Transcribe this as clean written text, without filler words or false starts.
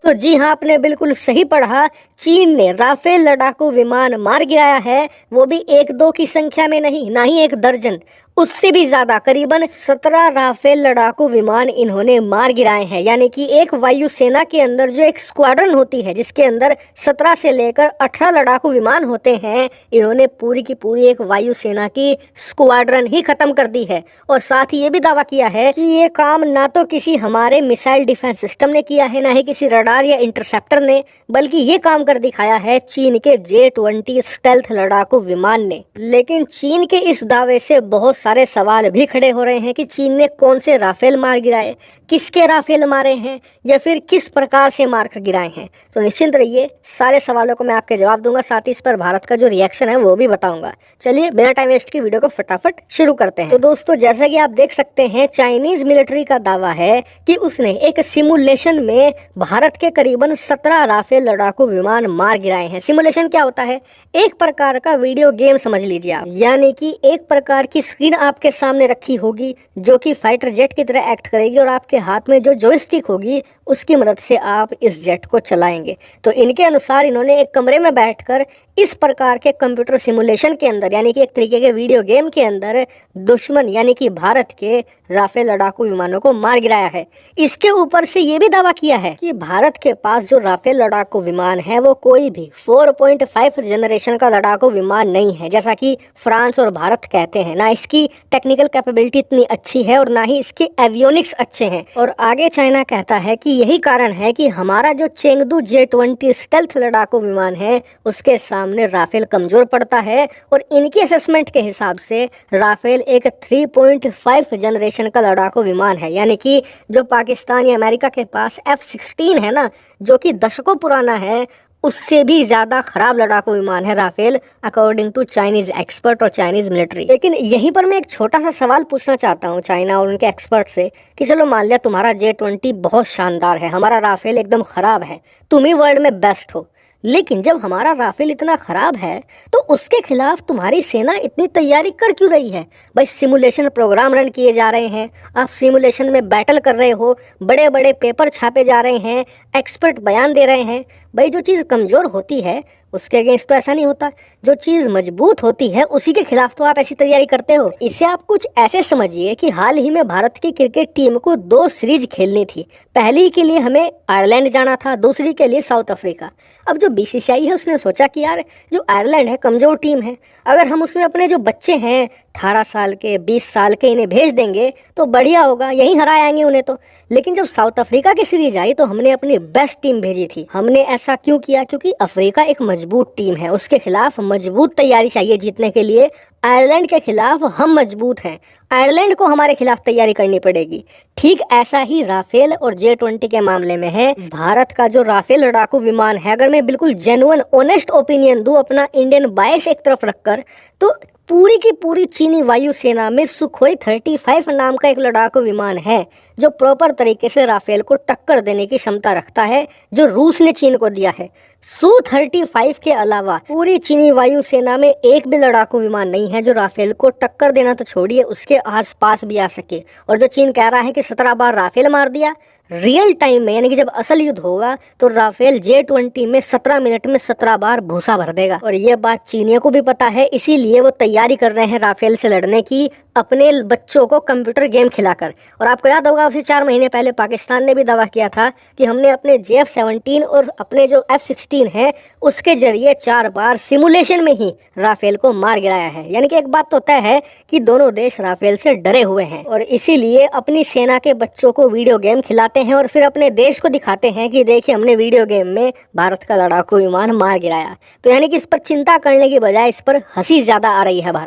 तो जी हाँ, आपने बिल्कुल सही पढ़ा। चीन ने राफेल लड़ाकू विमान मार गिराया है, वो भी एक दो की संख्या में नहीं, ना ही एक दर्जन, उससे भी ज्यादा करीबन 17 राफेल लड़ाकू विमान इन्होंने मार गिराए हैं। यानी कि एक वायुसेना के अंदर जो एक स्क्वाड्रन होती है जिसके अंदर 17 से लेकर 18 लड़ाकू विमान होते हैं, इन्होंने पूरी की पूरी एक वायुसेना की स्क्वाड्रन ही खत्म कर दी है। और साथ ही ये भी दावा किया है कि ये काम ना तो किसी हमारे मिसाइल डिफेंस सिस्टम ने किया है, ना ही किसी रडार या इंटरसेप्टर ने, बल्कि ये काम कर दिखाया है चीन के J-20 स्टेल्थ लड़ाकू विमान ने। लेकिन चीन के इस दावे से बहुत सारे सवाल भी खड़े हो रहे हैं कि चीन ने कौन से राफेल मार गिराए, किसके राफेल मारे हैं, या फिर किस प्रकार से मार कर गिराए हैं। तो निश्चिंत रहिए, सारे सवालों को मैं आपके जवाब दूंगा, साथ ही इस पर भारत का जो रिएक्शन है वो भी बताऊंगा। चलिए बिना टाइम वेस्ट की वीडियो को फटाफट शुरू करते हैं। तो दोस्तों, जैसा कि आप देख सकते हैं, चाइनीज मिलिट्री का दावा है कि उसने एक सिमुलेशन में भारत के करीबन 17 राफेल लड़ाकू विमान मार गिराए हैं। सिमुलेशन क्या होता है? एक प्रकार का वीडियो गेम समझ लीजिए आप। यानी कि एक प्रकार की स्क्रीन आपके सामने रखी होगी जो कि फाइटर जेट की तरह एक्ट करेगी, और आपके हाथ में जो जॉयस्टिक होगी उसकी मदद से आप इस जेट को चलाएंगे। तो इनके अनुसार इन्होंने एक कमरे में बैठकर इस प्रकार के कंप्यूटर सिमुलेशन के अंदर, यानी कि एक तरीके के वीडियो गेम के अंदर, दुश्मन यानी कि भारत के राफेल लड़ाकू विमानों को मार गिराया है। इसके ऊपर से ये भी दावा किया है कि भारत के पास जो राफेल लड़ाकू विमान है वो कोई भी 4.5 जनरेशन का लड़ाकू विमान नहीं है, जैसा कि फ्रांस और भारत कहते हैं। ना इसकी टेक्निकल कैपेबिलिटी इतनी अच्छी है और ना ही इसके एवियोनिक्स अच्छे हैं। और आगे चाइना कहता है कि यही कारण है कि हमारा जो चेंगडू J-20 स्टेल्थ लड़ाकू विमान है उसके सामने राफेल कमजोर पड़ता है। और इनकी असेसमेंट के हिसाब से राफेल एक 3.5 जनरेशन का लड़ाकू विमान है। यानी कि जो पाकिस्तान या अमेरिका के पास F-16 है ना, जो कि दशकों पुराना है, उससे भी ज्यादा खराब लड़ाकू विमान है Rafale, according to Chinese expert और चाइनीज मिलिट्री। लेकिन यहीं पर मैं एक छोटा सा सवाल पूछना चाहता हूँ चाइना और उनके एक्सपर्ट से कि चलो मान लिया तुम्हारा J-20 बहुत शानदार है, हमारा राफेल एकदम खराब है, तुम ही वर्ल्ड में बेस्ट हो, लेकिन जब हमारा राफेल इतना खराब है तो उसके खिलाफ तुम्हारी सेना इतनी तैयारी कर क्यों रही है? भाई सिमुलेशन प्रोग्राम रन किए जा रहे हैं, आप सिमुलेशन में बैटल कर रहे हो, बड़े बड़े पेपर छापे जा रहे हैं, एक्सपर्ट बयान दे रहे हैं। भाई जो चीज़ कमज़ोर होती है उसके अगेंस्ट तो ऐसा नहीं होता, जो चीज़ मजबूत होती है उसी के खिलाफ तो आप ऐसी तैयारी करते हो। इसे आप कुछ ऐसे समझिए कि हाल ही में भारत की क्रिकेट टीम को 2 सीरीज खेलनी थी। पहली के लिए हमें आयरलैंड जाना था, दूसरी के लिए साउथ अफ्रीका। अब जो BCCI है उसने सोचा कि यार जो आयरलैंड है कमज़ोर टीम है, अगर हम उसमें अपने जो बच्चे हैं 18 साल के 20 साल के इन्हें भेज देंगे तो बढ़िया होगा, यहीं हरा आएंगे उन्हें तो। लेकिन जब साउथ अफ्रीका की सीरीज आई तो हमने अपनी बेस्ट टीम भेजी थी। हमने ऐसा क्यों किया? क्योंकि अफ्रीका एक मजबूत टीम है, उसके खिलाफ मजबूत तैयारी चाहिए जीतने के लिए। आयरलैंड के खिलाफ हम मजबूत हैं, आयरलैंड को हमारे खिलाफ तैयारी करनी पड़ेगी। ठीक ऐसा ही राफेल और J-20 के मामले में है। भारत का जो राफेल लड़ाकू विमान है, अगर मैं बिल्कुल जेन्युइन ऑनेस्ट ओपिनियन दूं अपना इंडियन बायस एक तरफ रखकर, तो पूरी की पूरी चीनी वायुसेना में सुखोई 35 नाम का एक लड़ाकू विमान है जो प्रॉपर तरीके से राफेल को टक्कर देने की क्षमता रखता है, जो रूस ने चीन को दिया है। Su-35 के अलावा पूरी चीनी वायुसेना में एक भी लड़ाकू विमान नहीं है जो राफेल को टक्कर देना तो छोड़िए उसके आसपास भी आ सके। और जो चीन कह रहा है कि 17 बार राफेल मार दिया, रियल टाइम में यानी कि जब असल युद्ध होगा तो राफेल J-20 में 17 मिनट में 17 बार भूसा भर देगा। और ये बात चीनियों को भी पता है, इसीलिए वो तैयारी कर रहे हैं राफेल से लड़ने की, अपने बच्चों को कंप्यूटर गेम खिलाकर। और आपको याद होगा उससे 4 महीने पहले पाकिस्तान ने भी दावा किया था कि हमने अपने JF-17 और अपने जो F-16 है उसके जरिए 4 बार सिमुलेशन में ही राफेल को मार गिराया है। यानी कि एक बात तो तय है कि दोनों देश राफेल से डरे हुए हैं और इसीलिए अपनी सेना के बच्चों को वीडियो गेम खिलाते हैं और फिर अपने देश को दिखाते हैं कि देखिए हमने वीडियो गेम में भारत का लड़ाकू विमान मार गिराया। तो यानी कि इस पर चिंता करने की बजाय इस पर हंसी ज्यादा आ रही है भारत।